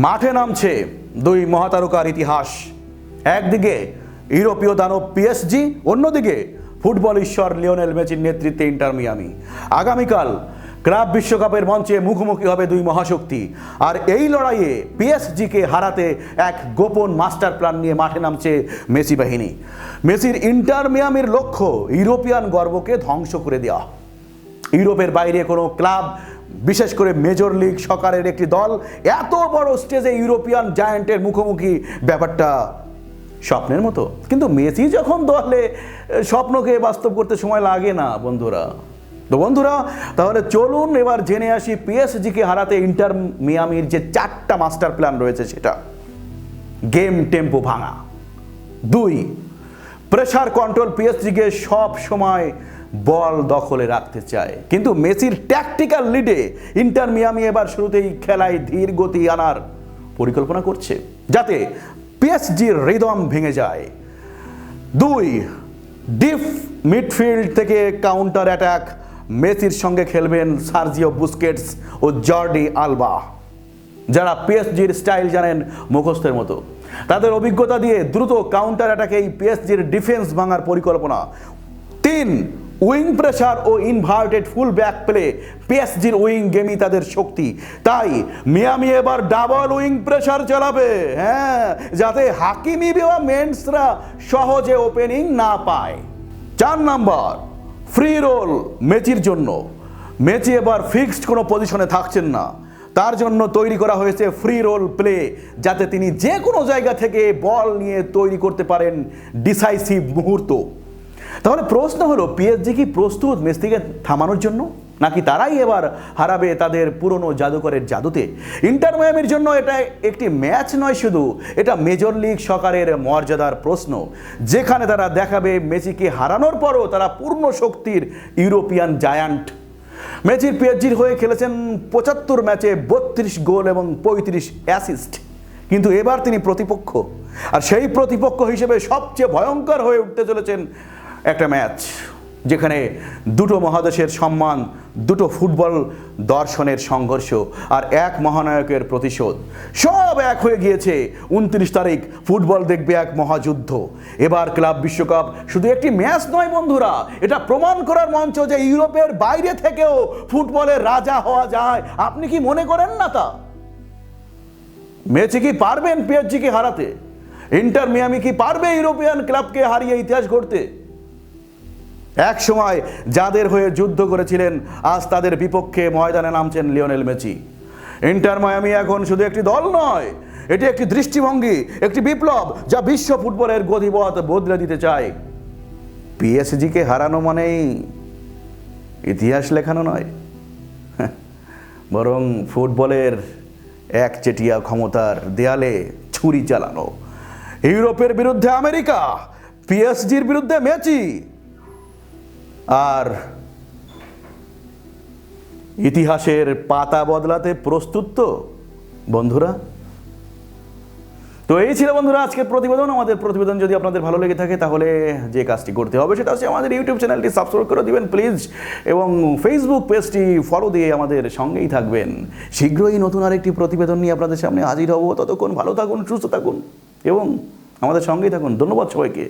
মাঠে নামছে দুই মহাতারকার ইতিহাস। একদিকে ইউরোপীয় দানব পিএসজি, অন্যদিকে ফুটবল ঈশ্বর লিওনেল মেসির নেতৃত্বে ইন্টার মিয়ামি। আগামীকাল ক্লাব বিশ্বকাপের মঞ্চে মুখোমুখি হবে দুই মহাশক্তি। আর এই লড়াইয়ে পিএসজিকে হারাতে এক গোপন মাস্টার প্ল্যান নিয়ে মাঠে নামছে মেসি বাহিনী। মেসির ইন্টার মিয়ামির লক্ষ্য ইউরোপিয়ান গর্বকে ধ্বংস করে দেওয়া। ইউরোপের বাইরে কোনো ক্লাব, বিশেষ করে মেজর লিগ সকারের একটি দল এত বড় স্টেজে ইউরোপিয়ান জায়ান্টের মুখোমুখি, ব্যাপারটা স্বপ্নের মতো। কিন্তু মেসি যখন দলে, স্বপ্নকে বাস্তব করতে সময় লাগে না বন্ধুরা। তো বন্ধুরা, তাহলে চলুন এবার জেনে আসি পিএসজিকে হারাতে ইন্টার মিয়ামির যে 4টা মাস্টার প্ল্যান রয়েছে সেটা। গেম টেম্পো ভাঙা। 2, প্রেসার কন্ট্রোল। পিএসজিকে সব সময় বল দখলে রাখতে চায়, কিন্তু মেসির ট্যাকটিক্যাল লিডে ইন্টার মিয়ামি এবার শুরুতেই খেলায় ধীর গতি আনার পরিকল্পনা করছে, যাতে পিএসজির রিদম ভেঙে যায়। 2, ডিপ মিডফিল্ড থেকে কাউন্টার অ্যাটাক। মেসির সঙ্গে খেলবেন সার্জিও বুস্কেটস ও জর্ডি আলবা, যারা পিএসজির স্টাইল জানেন মুখস্থের মতো। তাদের অভিজ্ঞতা দিয়ে দ্রুত কাউন্টার অ্যাটাকেই পিএসজির ডিফেন্স ভাঙার পরিকল্পনা। 3, উইং প্রেসার ও ইনভার্টেড ফুল ব্যাক প্লে। পিএসজির উইং গেমই তাদের শক্তি, তাই মিয়ামি এবার ডাবল উইং প্রেসার চালাবে, হ্যাঁ, যাতে হাকিমি বা মেন্সরা সহজে ওপেনিং না পায়। 4 নাম্বার, ফ্রি রোল মেসির জন্য। মেসি এবার ফিক্সড কোনো পজিশনে থাকছেন না, তার জন্য তৈরি করা হয়েছে ফ্রি রোল প্লে, যাতে তিনি যে কোনো জায়গা থেকে বল নিয়ে তৈরি করতে পারেন ডিসাইসিভ মুহূর্ত। তাহলে প্রশ্ন হলো, পিএসজি কি প্রস্তুত মেসিকে থামানোর জন্য, নাকি তারাই এবার হারাবে তাদের পুরনো জাদুকরের জাদুতে? ইন্টার মিয়ামির জন্য এটা একটি ম্যাচ নয় শুধু, এটা মেজর লিগ সকারের মর্যাদার প্রশ্ন, যেখানে তারা দেখাবে মেসিকে হারানোর পরও তারা পূর্ণ শক্তির ইউরোপিয়ান জায়ান্ট। মেসির পিএসজির হয়ে খেলেছেন 75 ম্যাচে 32 গোল এবং 35 অ্যাসিস্ট, কিন্তু এবার তিনি প্রতিপক্ষ, আর সেই প্রতিপক্ষ হিসেবে সবচেয়ে ভয়ঙ্কর হয়ে উঠতে চলেছেন একটা ম্যাচ যেখানে দুটো মহাদেশের সম্মান, দুটো ফুটবল দর্শনের সংঘর্ষ, আর এক মহানায়কের প্রতিশোধ, সব এক হয়ে গিয়েছে। 29 তারিখ ফুটবল দেখবে এক মহাযুদ্ধ। এবার ক্লাব বিশ্বকাপ শুধু একটি ম্যাচ নয় বন্ধুরা, এটা প্রমাণ করার মঞ্চ যে ইউরোপের বাইরে থেকেও ফুটবলের রাজা হওয়া যায়। আপনি কি মনে করেন না তা? মেসি কি পারবেন পিএসজিকে হারাতে? ইন্টার মিয়ামি কি পারবে ইউরোপিয়ান ক্লাবকে হারিয়ে ইতিহাস গড়তে? এক সময় যাদের হয়ে যুদ্ধ করেছিলেন, আজ তাদের বিপক্ষে ময়দানে নামছেন লিওনেল মেসি। ইন্টার মিয়ামি এখন শুধু একটি দল নয়, এটি একটি দৃষ্টিভঙ্গি, একটি বিপ্লব, যা বিশ্ব ফুটবলের গতিপথ বদলে দিতে চায়। পিএসজিকে হারানো মানেই ইতিহাস লেখানো নয়, বরং ফুটবলের একচেটিয়া ক্ষমতার দেয়ালে ছুরি চালানো। ইউরোপের বিরুদ্ধে আমেরিকা, পিএসজির বিরুদ্ধে মেসি, আর ইতিহাসের পাতা বদলাতে প্রস্তুত তো বন্ধুরা? তো এই ছিল বন্ধুরা আজকের প্রতিবেদন। আমাদের প্রতিবেদন যদি আপনাদের ভালো লেগে থাকে, তাহলে যে কাজটি করতে হবে সেটা হচ্ছে আমাদের ইউটিউব চ্যানেলটি সাবস্ক্রাইব করে দিবেন প্লিজ, এবং ফেসবুক পেজটি ফলো দিয়ে আমাদের সঙ্গেই থাকবেন। শীঘ্রই নতুন আরেকটি প্রতিবেদন নিয়ে আপনাদের সামনে হাজির হব। ততক্ষণ ভালো থাকুন, সুস্থ থাকুন এবং আমাদের সঙ্গেই থাকুন। ধন্যবাদ সবাইকে।